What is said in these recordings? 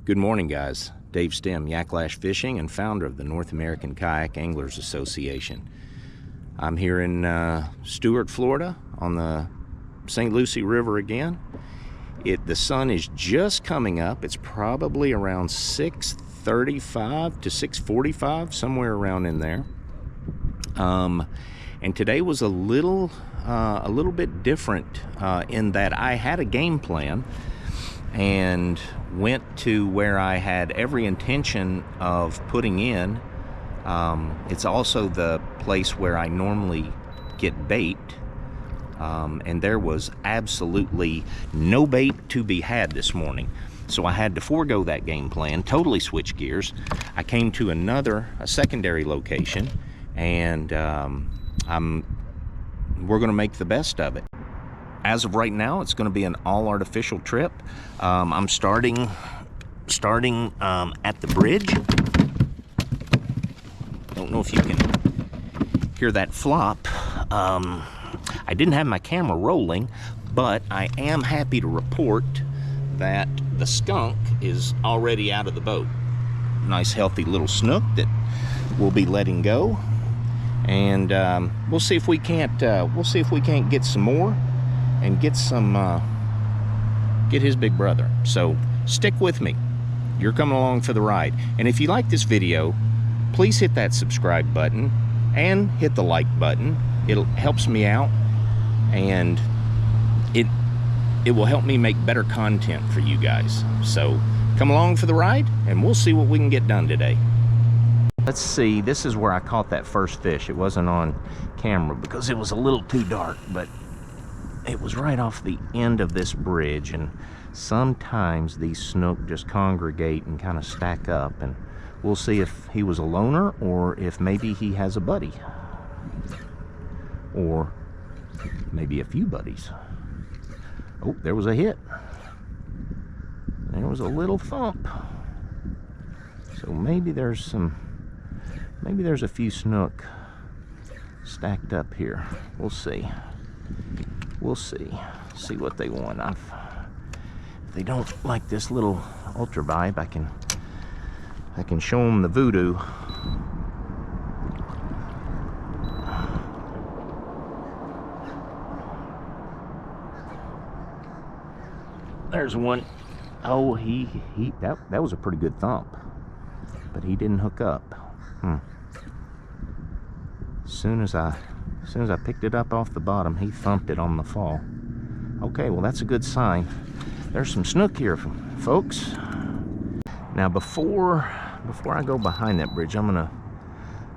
Good morning, guys. Dave Stem, Yacklash Fishing, and founder of the North American Kayak Anglers Association. I'm here in Stuart, Florida, on the St. Lucie River again. The sun is just coming up. It's probably around 6:35 to 6:45, somewhere around in there. And today was a little bit different in that I had a game plan and went to where I had every intention of putting in. It's also the place where I normally get bait, and there was absolutely no bait to be had this morning. So I had to forego that game plan, totally switch gears. I came to a secondary location, and we're gonna make the best of it. As of right now, it's going to be an all artificial trip. I'm starting at the bridge. Don't know if you can hear that flop. I didn't have my camera rolling, but I am happy to report that the skunk is already out of the boat. Nice healthy little snook that we'll be letting go, and we'll see if we can't get some more and get his big brother. So stick with me. You're coming along for the ride. And if you like this video, please hit that subscribe button and hit the like button. It helps me out, and it will help me make better content for you guys. So come along for the ride, and we'll see what we can get done today. Let's see, this is where I caught that first fish. It wasn't on camera because it was a little too dark, but it was right off the end of this bridge, and sometimes these snook just congregate and kind of stack up, and we'll see if he was a loner or if maybe he has a buddy, or maybe a few buddies. Oh, there was a hit. There was a little thump. So maybe there's a few snook stacked up here. We'll see. We'll see what they want. If they don't like this little ultra vibe, I can show them the voodoo. There's one. Oh, that was a pretty good thump, but he didn't hook up. As soon as I picked it up off the bottom, he thumped it on the fall. Okay, well, that's a good sign. There's some snook here, folks. Now, before I go behind that bridge, I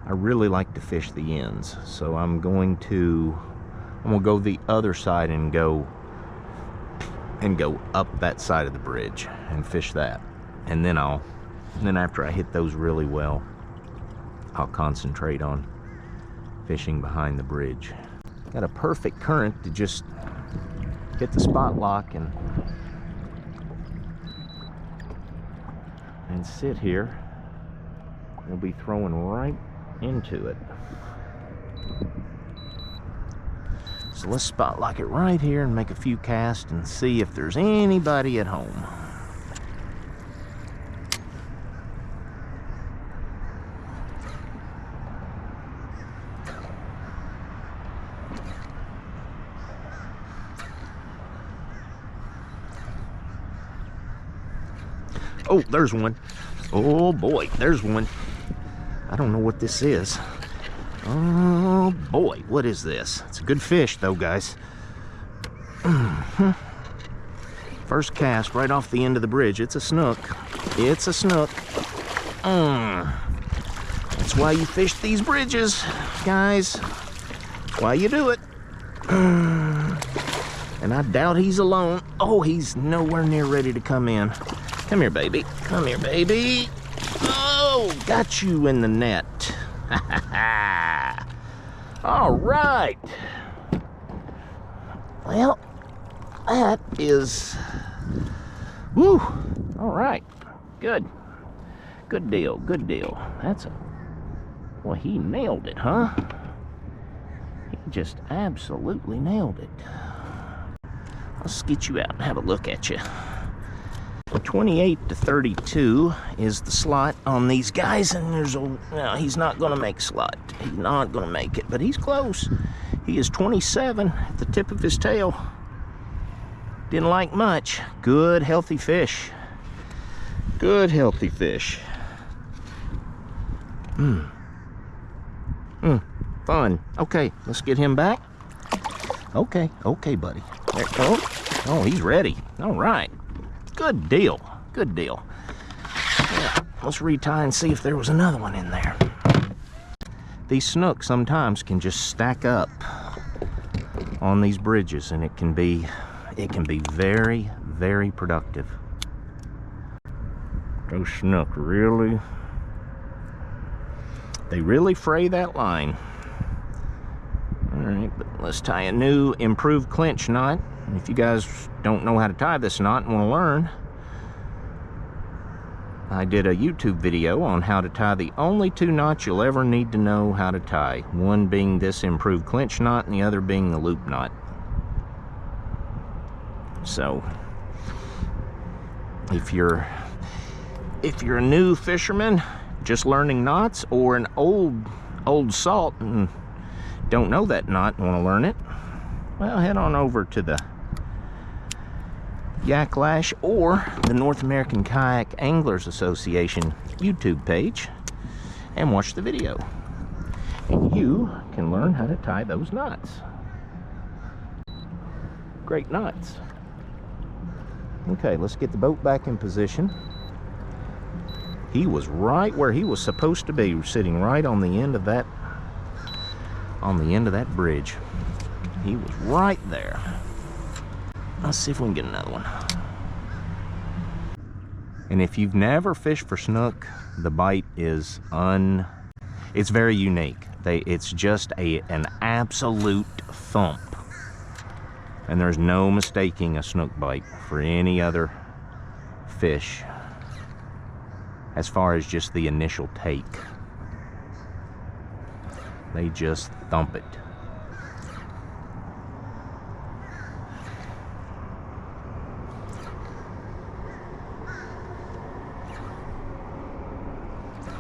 really like to fish the ends. So I'm gonna go the other side and go up that side of the bridge and fish that. And then after I hit those really well, I'll concentrate on fishing behind the bridge. Got a perfect current to just hit the spot lock and sit here. We'll be throwing right into it. So let's spot lock it right here and make a few casts and see if there's anybody at home. Oh, there's one. Oh boy, there's one. I don't know what this is. Oh boy, what is this? It's a good fish though, guys. First cast right off the end of the bridge. It's a snook. It's a snook. That's why you fish these bridges, guys. That's why you do it. And I doubt he's alone. Oh, he's nowhere near ready to come in. Come here, baby. Come here, baby. Oh, got you in the net. All right. Well, that is... Woo. All right. Good. Good deal. Good deal. Well, he nailed it, huh? He just absolutely nailed it. Let's get you out and have a look at you. 28 to 32 is the slot on these guys, and there's a, no, he's not gonna make slot. He's not gonna make it, but he's close. He is 27 at the tip of his tail. Didn't like much. Good, healthy fish. Good, healthy fish. Fun. Okay, let's get him back. Okay, buddy. There, oh, he's ready. All right. Good deal. Good deal. Yeah, let's retie and see if there was another one in there. These snooks sometimes can just stack up on these bridges, and it can be very, very productive. Those snook really, they really fray that line. All right, but let's tie a new improved clinch knot. If you guys don't know how to tie this knot and want to learn, I did a YouTube video on how to tie the only two knots you'll ever need to know how to tie. One being this improved clinch knot and the other being the loop knot. So, if you're a new fisherman just learning knots, or an old salt and don't know that knot and want to learn it, well, head on over to the Yak Lash or the North American Kayak Anglers Association YouTube page and watch the video, and you can learn how to tie those knots. Great knots. Okay, let's get the boat back in position. He was right where he was supposed to be, sitting right on the end of that bridge. He was right there. Let's see if we can get another one. And if you've never fished for snook, the bite is it's very unique. It's just an absolute thump. And there's no mistaking a snook bite for any other fish as far as just the initial take. They just thump it.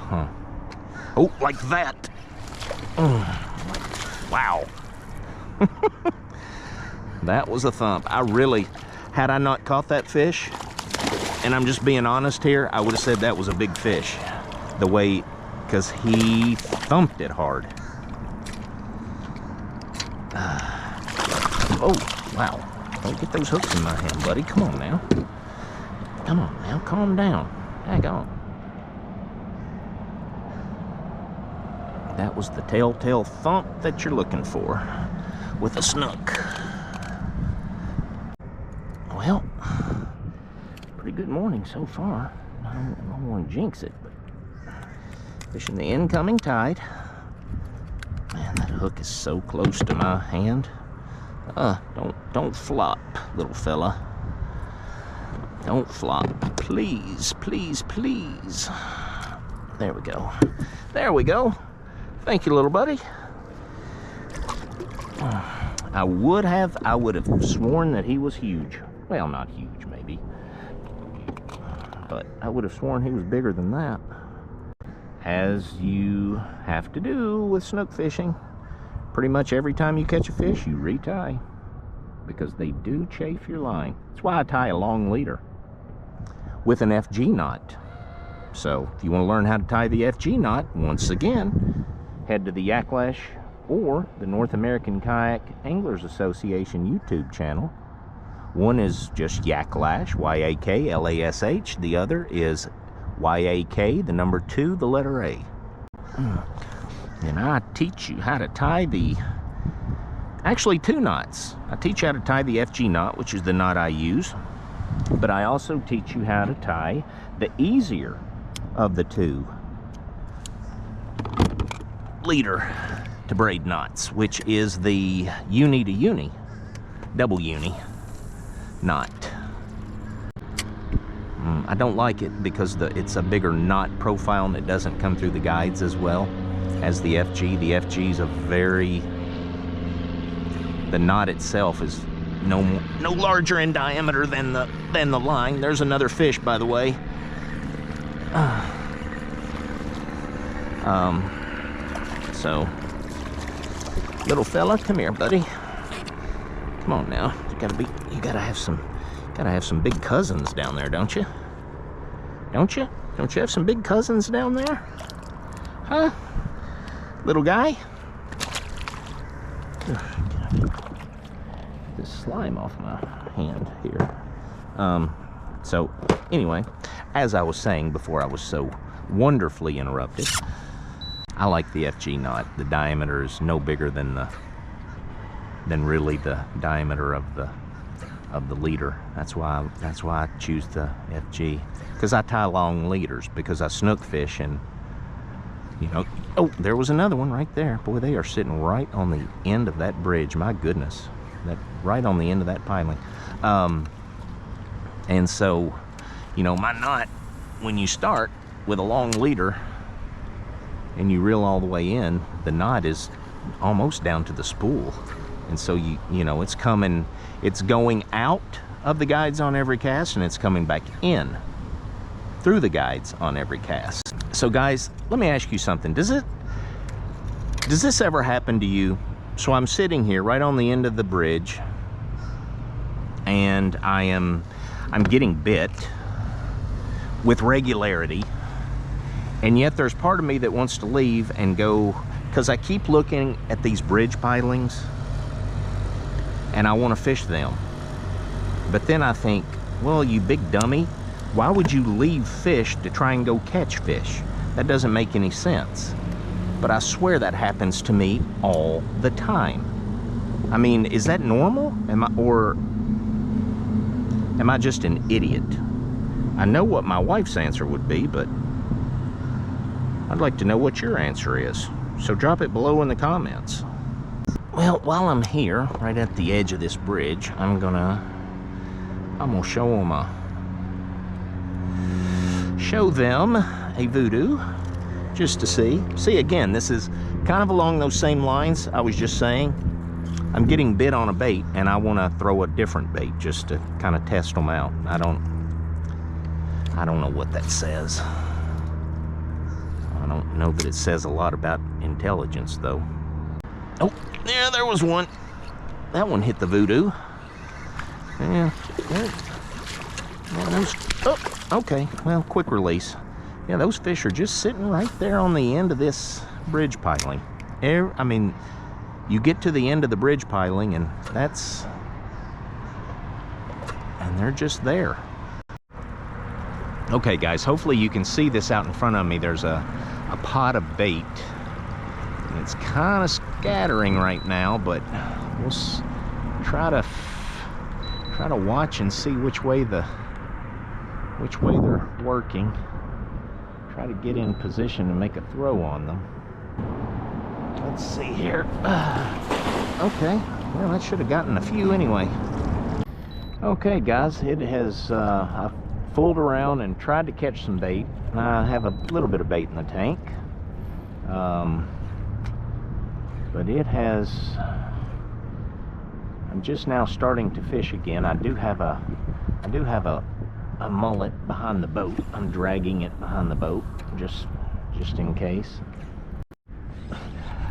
Huh. Oh, like that. Wow. That was a thump. Had I not caught that fish, and I'm just being honest here, I would have said that was a big fish. The way, because he thumped it hard. Oh, wow. Don't get those hooks in my hand, buddy. Come on now. Come on now, calm down. Hang on. That was the telltale thump that you're looking for with a snook. Well, pretty good morning so far. I don't want to jinx it, but fishing the incoming tide. Man, that hook is so close to my hand. Don't flop, little fella. Don't flop. Please, please, please. There we go. There we go. Thank you, little buddy. I would have sworn that he was huge. Well, not huge, maybe. But I would have sworn he was bigger than that. As you have to do with snook fishing, pretty much every time you catch a fish, you retie, because they do chafe your line. That's why I tie a long leader with an FG knot. So if you want to learn how to tie the FG knot, once again, head to the Yak Lash or the North American Kayak Anglers Association YouTube channel. One is just Yak Lash, Y-A-K-L-A-S-H. The other is Y-A-K, the number 2, the letter A. And I teach you how to tie actually 2 knots. I teach you how to tie the FG knot, which is the knot I use. But I also teach you how to tie the easier of the 2 leader to braid knots, which is the uni to uni, double uni knot. I don't like it because it's a bigger knot profile and it doesn't come through the guides as well as the FG. The FG is the knot itself is no larger in diameter than the line. There's another fish, by the way. So, little fella, come here, buddy. Come on now. You gotta have some big cousins down there, don't you? Don't you? Don't you have some big cousins down there? Huh? Little guy? Get this slime off my hand here. So, anyway, as I was saying before I was so wonderfully interrupted, I like the FG knot. The diameter is no bigger than really the diameter of the leader. That's why I choose the FG, because I tie long leaders, because I snook fish, and you know. Oh, there was another one right there. Boy, they are sitting right on the end of that bridge. My goodness, right on the end of that piling. And so, you know, my knot, when you start with a long leader and you reel all the way in, the knot is almost down to the spool. And so you know, it's going out of the guides on every cast, and it's coming back in through the guides on every cast. So guys, let me ask you something. Does this ever happen to you? So I'm sitting here right on the end of the bridge, and I'm getting bit with regularity, and yet there's part of me that wants to leave and go, because I keep looking at these bridge pilings and I want to fish them. But then I think, well, you big dummy, why would you leave fish to try and go catch fish? That doesn't make any sense. But I swear that happens to me all the time. I mean, is that normal? Am I just an idiot? I know what my wife's answer would be, but I'd like to know what your answer is. So drop it below in the comments. Well, while I'm here, right at the edge of this bridge, I'm gonna show them a voodoo, just to see. See, again, this is kind of along those same lines I was just saying. I'm getting bit on a bait, and I want to throw a different bait just to kind of test them out. I don't know what that says. I don't know that it says a lot about intelligence, though. Oh, yeah, there was one. That one hit the voodoo. Yeah. Oh, okay. Well, quick release. Yeah, those fish are just sitting right there on the end of this bridge piling. I mean, you get to the end of the bridge piling, and they're just there. Okay, guys, hopefully you can see this out in front of me. There's a pot of bait. And it's kind of scattering right now, but we'll try to watch and see which way they're working. Try to get in position and make a throw on them. Let's see here. Okay, well, that should have gotten a few anyway. Okay, guys, it has I've fooled around and tried to catch some bait. I have a little bit of bait in the tank, but it has. I'm just now starting to fish again. I do have a mullet behind the boat. I'm dragging it behind the boat just in case.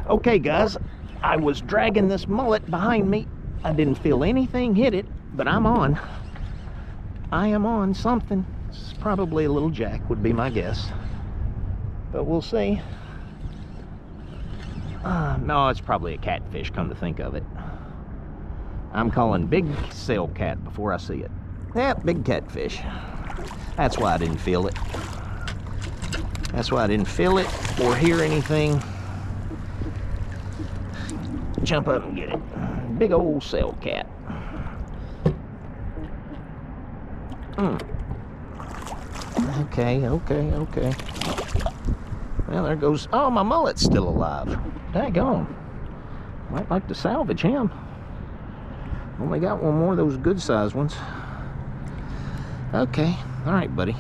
Okay, guys, I was dragging this mullet behind me. I didn't feel anything hit it, but I'm on. I am on something. It's probably a little jack, would be my guess, but we'll see. No, it's probably a catfish, come to think of it. I'm calling big sail cat before I see it. Yeah, big catfish. That's why I didn't feel it. That's why I didn't feel it or hear anything. Jump up and get it. Big old sail cat. Okay. Well, there goes. Oh, my mullet's still alive. Daggone. Might like to salvage him. Only got one more of those good sized ones. Okay. All right, buddy.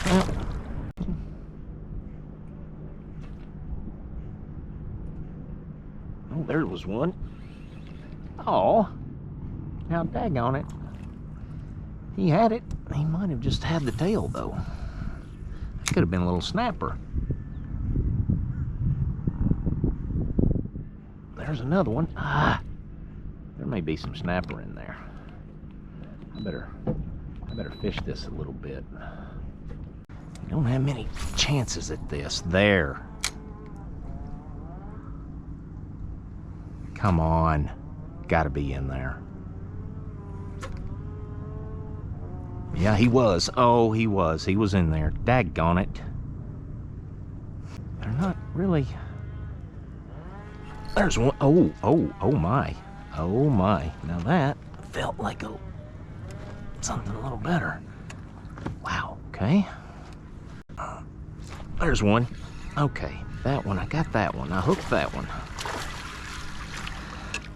Well. Oh, there was one. Oh, now daggone it. He had it. He might have just had the tail though. It could have been a little snapper. There's another one. Ah, there may be some snapper in there. I better fish this a little bit. You don't have many chances at this. There. Come on. Gotta be in there. Yeah, he was. Oh, he was. He was in there. Daggone it. They're not really... There's one. Oh my. Oh my. Now that felt like something a little better. Wow. Okay. There's one. Okay. That one. I got that one. I hooked that one.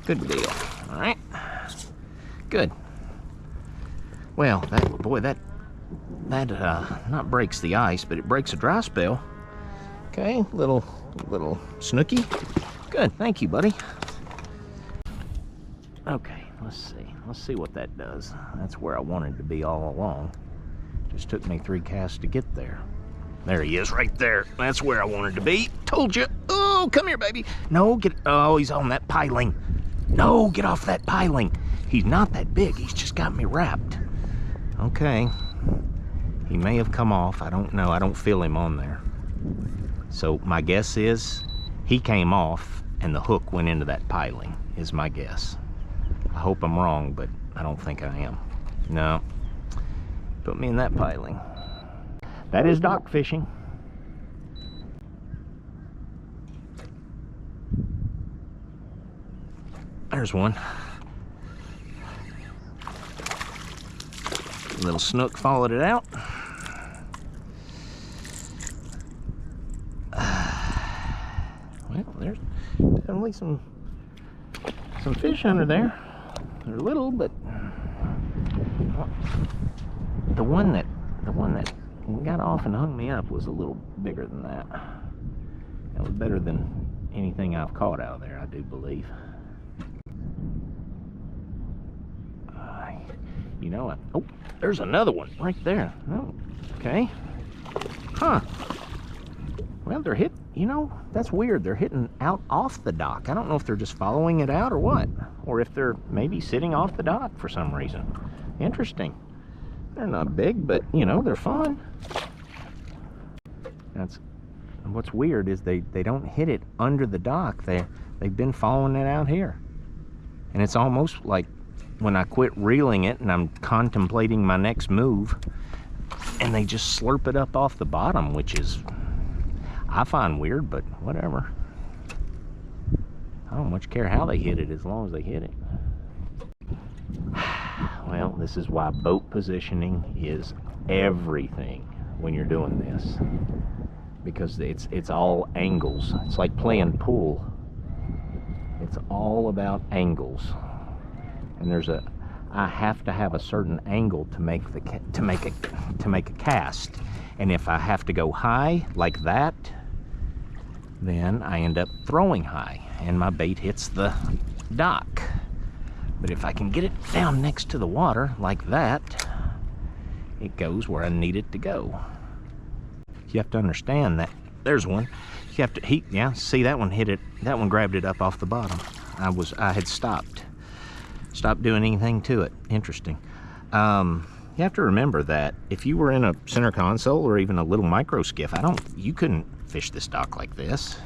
Good deal. All right. Good. Well, that not breaks the ice, but it breaks a dry spell. Okay, little snooky. Good, thank you, buddy. Okay, let's see what that does. That's where I wanted to be all along. Just took me 3 casts to get there. There he is, right there. That's where I wanted to be. Told you. Oh, come here, baby. No, oh, he's on that piling. No, get off that piling. He's not that big. He's just got me wrapped. Okay. He may have come off. I don't know. I don't feel him on there. So my guess is he came off and the hook went into that piling, is my guess. I hope I'm wrong, but I don't think I am. No. Put me in that piling. That is dock fishing. There's one. Little snook followed it out. Well, there's definitely some fish under there. They're little, but the one that got off and hung me up was a little bigger than that. That was better than anything I've caught out of there, I do believe. You know what? Oh, there's another one right there. Oh, okay. Huh. Well, they're hit. You know, that's weird. They're hitting out off the dock. I don't know if they're just following it out or what. Or if they're maybe sitting off the dock for some reason. Interesting. They're not big, but, you know, they're fun. What's weird is they don't hit it under the dock. They've been following it out here. And it's almost like when I quit reeling it and I'm contemplating my next move, and they just slurp it up off the bottom, which is, I find weird, but whatever. I don't much care how they hit it as long as they hit it. Well, this is why boat positioning is everything when you're doing this, because it's all angles. It's like playing pool. It's all about angles. And I have to have a certain angle to make a cast. And if I have to go high like that, then I end up throwing high and my bait hits the dock. But if I can get it down next to the water like that, it goes where I need it to go. You have to understand that. There's one. You have to yeah, see, that one hit it. That one grabbed it up off the bottom. I had stopped doing anything to it. Interesting. You have to remember that if you were in a center console or even a little micro skiff, you couldn't fish this dock like this.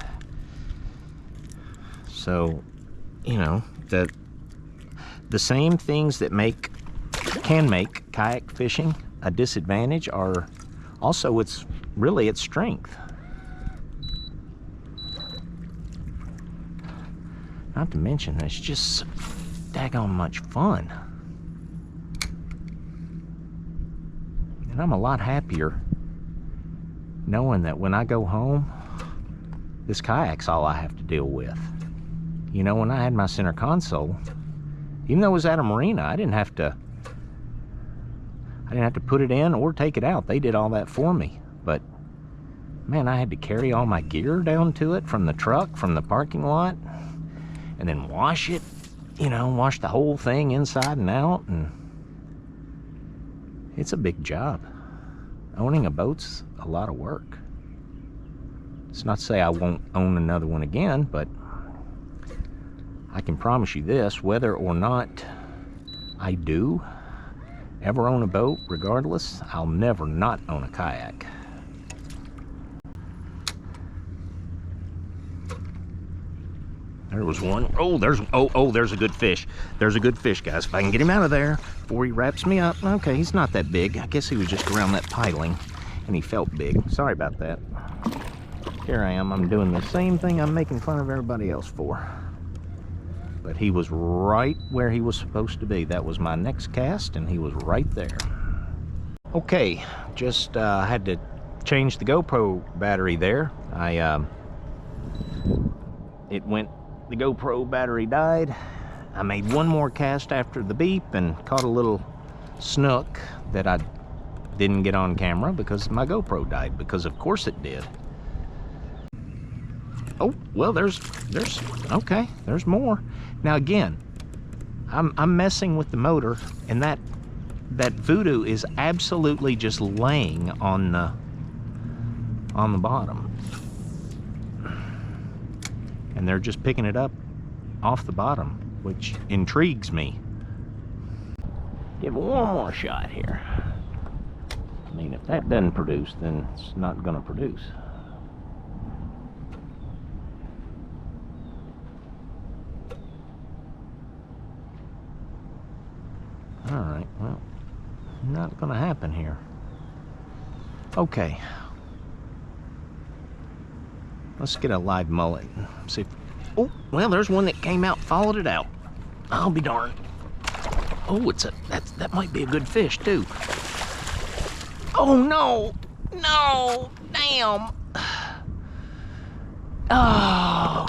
So, you know, the same things that can make kayak fishing a disadvantage are also its strength. Not to mention, it's just daggone much fun. And I'm a lot happier knowing that when I go home, this kayak's all I have to deal with. You know, when I had my center console, even though it was at a marina, I didn't have to put it in or take it out. They did all that for me. But man, I had to carry all my gear down to it from the truck, from the parking lot, and then wash it. you know, wash the whole thing inside and out, and it's a big job. Owning a boat's a lot of work. It's not to say I won't own another one again, but I can promise you this, whether or not I do ever own a boat, regardless, I'll never not own a kayak. There was one. Oh, there's a good fish. There's a good fish, guys. If I can get him out of there before he wraps me up. Okay, he's not that big. I guess he was just around that piling and he felt big. Sorry about that. Here I am. I'm doing the same thing I'm making fun of everybody else for. But he was right where he was supposed to be. That was my next cast, and he was right there. Okay, just had to change the GoPro battery there. The GoPro battery died. I made one more cast after the beep and caught a little snook that I didn't get on camera because my GoPro died, because of course it did. Oh, well, there's more. Now again, I'm messing with the motor, and that voodoo is absolutely just laying on the bottom. And they're just picking it up off the bottom, which intrigues me. Give it one more shot here. I mean, if that doesn't produce, then it's not gonna produce. All right, well, not gonna happen here. Okay. Let's get a live mullet. See if, oh, well, there's one that came out, followed it out. I'll be darned. Oh, that might be a good fish too. Oh no, no, damn. Oh,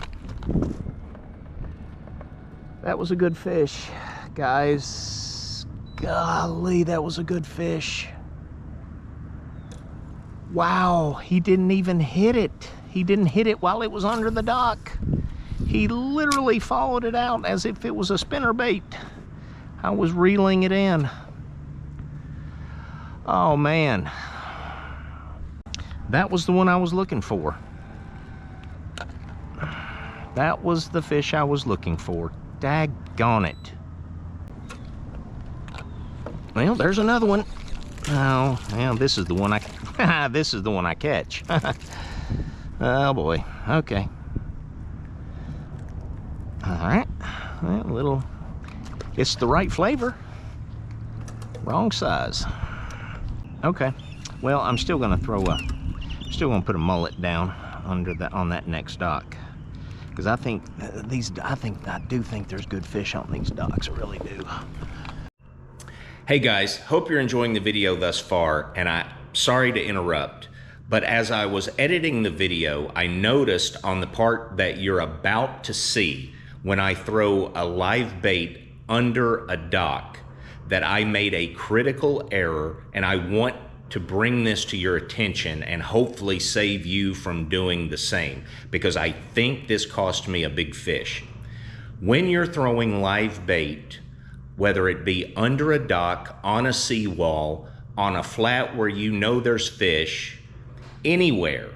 that was a good fish, guys. Golly, that was a good fish. Wow, he didn't even hit it. He didn't hit it while it was under the dock. He literally followed it out as if it was a spinner bait. I was reeling it in. Oh man. That was the one I was looking for. That was the fish I was looking for. Daggone it. Well, there's another one. Oh, well, this is the one this is the one I catch. Oh boy. Okay. All right. Well, it's the right flavor. Wrong size. Okay. Well, I'm still gonna put a mullet down on that next dock, because I do think there's good fish on these docks. I really do. Hey guys, hope you're enjoying the video thus far, and I'm sorry to interrupt, but as I was editing the video, I noticed on the part that you're about to see, when I throw a live bait under a dock, that I made a critical error, and I want to bring this to your attention and hopefully save you from doing the same, because I think this cost me a big fish. When you're throwing live bait, whether it be under a dock, on a seawall, on a flat where you know there's fish, anywhere,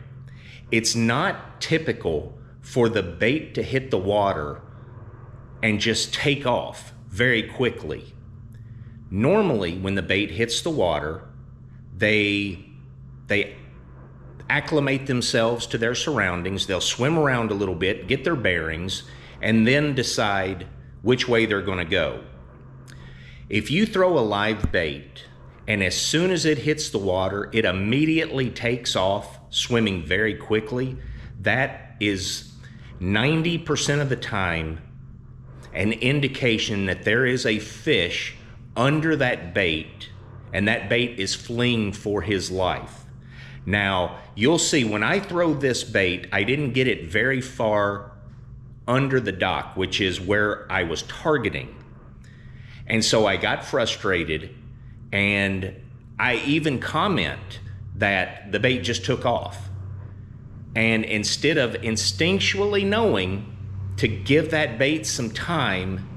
it's not typical for the bait to hit the water and just take off very quickly. Normally, when the bait hits the water, they acclimate themselves to their surroundings. They'll swim around a little bit, get their bearings, and then decide which way they're going to go. If you throw a live bait, and as soon as it hits the water, it immediately takes off, swimming very quickly, that is 90% of the time an indication that there is a fish under that bait, and that bait is fleeing for his life. Now, you'll see when I throw this bait, I didn't get it very far under the dock, which is where I was targeting. And so I got frustrated, and I even comment that the bait just took off. And instead of instinctually knowing to give that bait some time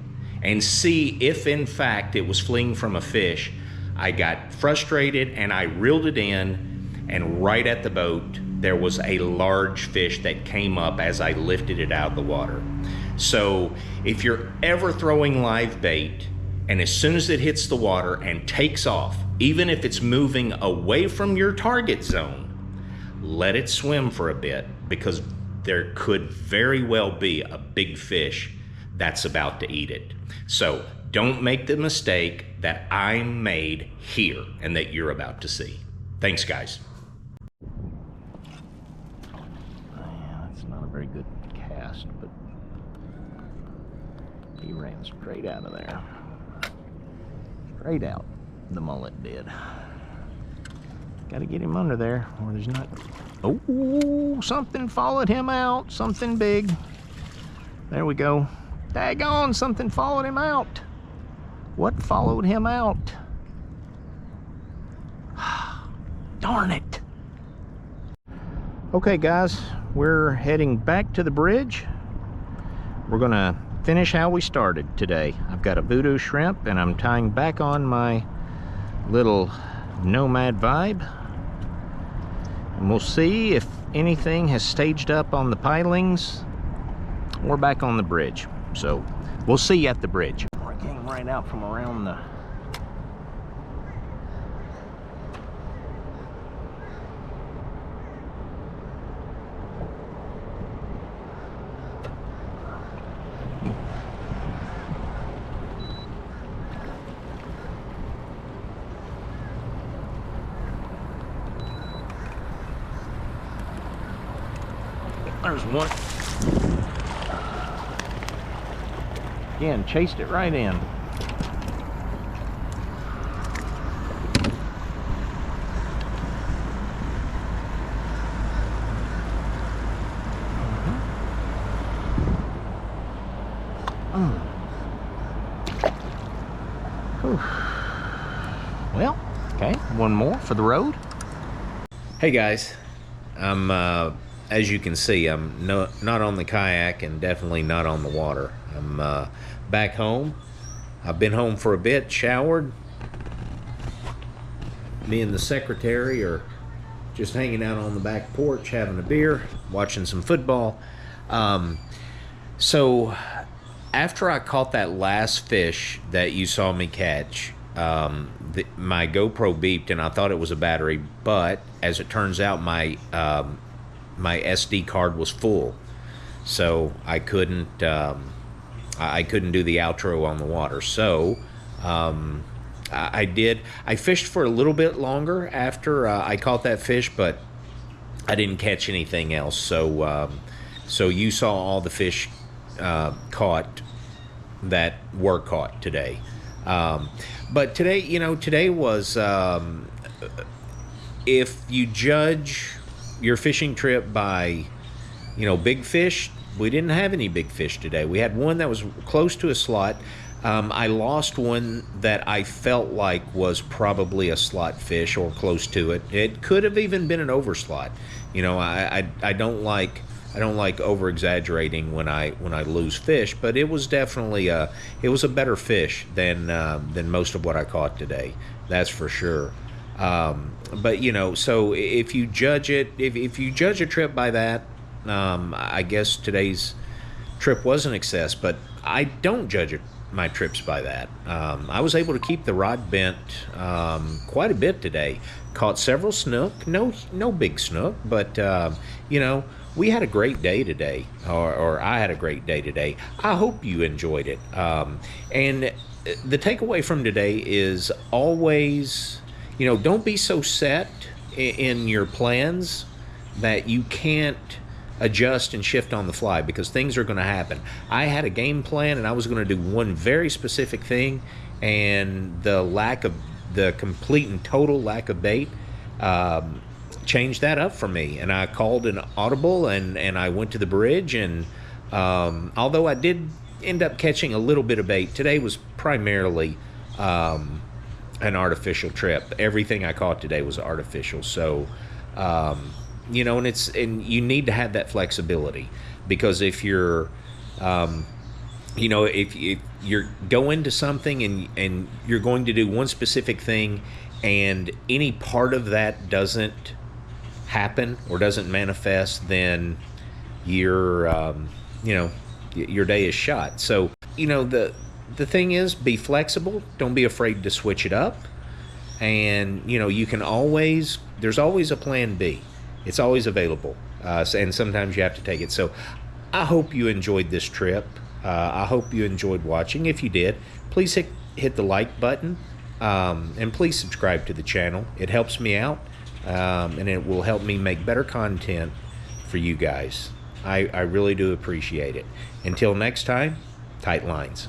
and see if in fact it was fleeing from a fish. I got frustrated and I reeled it in, and right at the boat there was a large fish that came up as I lifted it out of the water. So if you're ever throwing live bait, and as soon as it hits the water and takes off, even if it's moving away from your target zone, let it swim for a bit, because there could very well be a big fish that's about to eat it. So don't make the mistake that I made here and that you're about to see. Thanks, guys. Yeah, that's not a very good cast, but he ran straight out of there. Straight out, the mullet did. Got to get him under there where there's not... Oh, something followed him out. Something big. There we go. Daggone, something followed him out. What followed him out? Darn it. Okay, guys, we're heading back to the bridge. We're gonna finish how we started today. I've got a voodoo shrimp and I'm tying back on my little nomad vibe. And we'll see if anything has staged up on the pilings or back on the bridge. So we'll see you at the bridge. I came right out from around the... There's one. Again, chased it right in. Well, okay, one more for the road. Hey guys, I'm as you can see, I'm not on the kayak and definitely not on the water. I'm back home. I've been home for a bit, showered. Me and the secretary are just hanging out on the back porch, having a beer, watching some football. So after I caught that last fish that you saw me catch, my GoPro beeped and I thought it was a battery, but as it turns out, my SD card was full, so I couldn't do the outro on the water. So I fished for a little bit longer after I caught that fish, but I didn't catch anything else. So you saw all the fish caught that were caught today. But today, today was, if you judge your fishing trip by, big fish, we didn't have any big fish today. We had one that was close to a slot. I lost one that I felt like was probably a slot fish or close to it. It could have even been an overslot. I don't like over exaggerating when I lose fish, but it was definitely a better fish than most of what I caught today. That's for sure. But so if you judge it, if you judge a trip by that, I guess today's trip was an excess, but I don't judge my trips by that. I was able to keep the rod bent quite a bit today. Caught several snook, no big snook, but we had a great day today, or I had a great day today. I hope you enjoyed it. And the takeaway from today is always, don't be so set in your plans that you can't adjust and shift on the fly, because things are going to happen. I had a game plan and I was going to do one very specific thing, and the complete and total lack of bait changed that up for me, and I called an audible and I went to the bridge, and although I did end up catching a little bit of bait, today was primarily an artificial trip. Everything I caught today was artificial. So and you need to have that flexibility, because if you're you know, if you're going to something and you're going to do one specific thing, and any part of that doesn't happen or doesn't manifest, then you're you know, your day is shot. So you know, the thing is, be flexible. Don't be afraid to switch it up. And you know, you can always, there's always a plan B. It's always available, and sometimes you have to take it. So I hope you enjoyed this trip. I hope you enjoyed watching. If you did, please hit the like button, and please subscribe to the channel. It helps me out, and it will help me make better content for you guys. I really do appreciate it. Until next time, tight lines.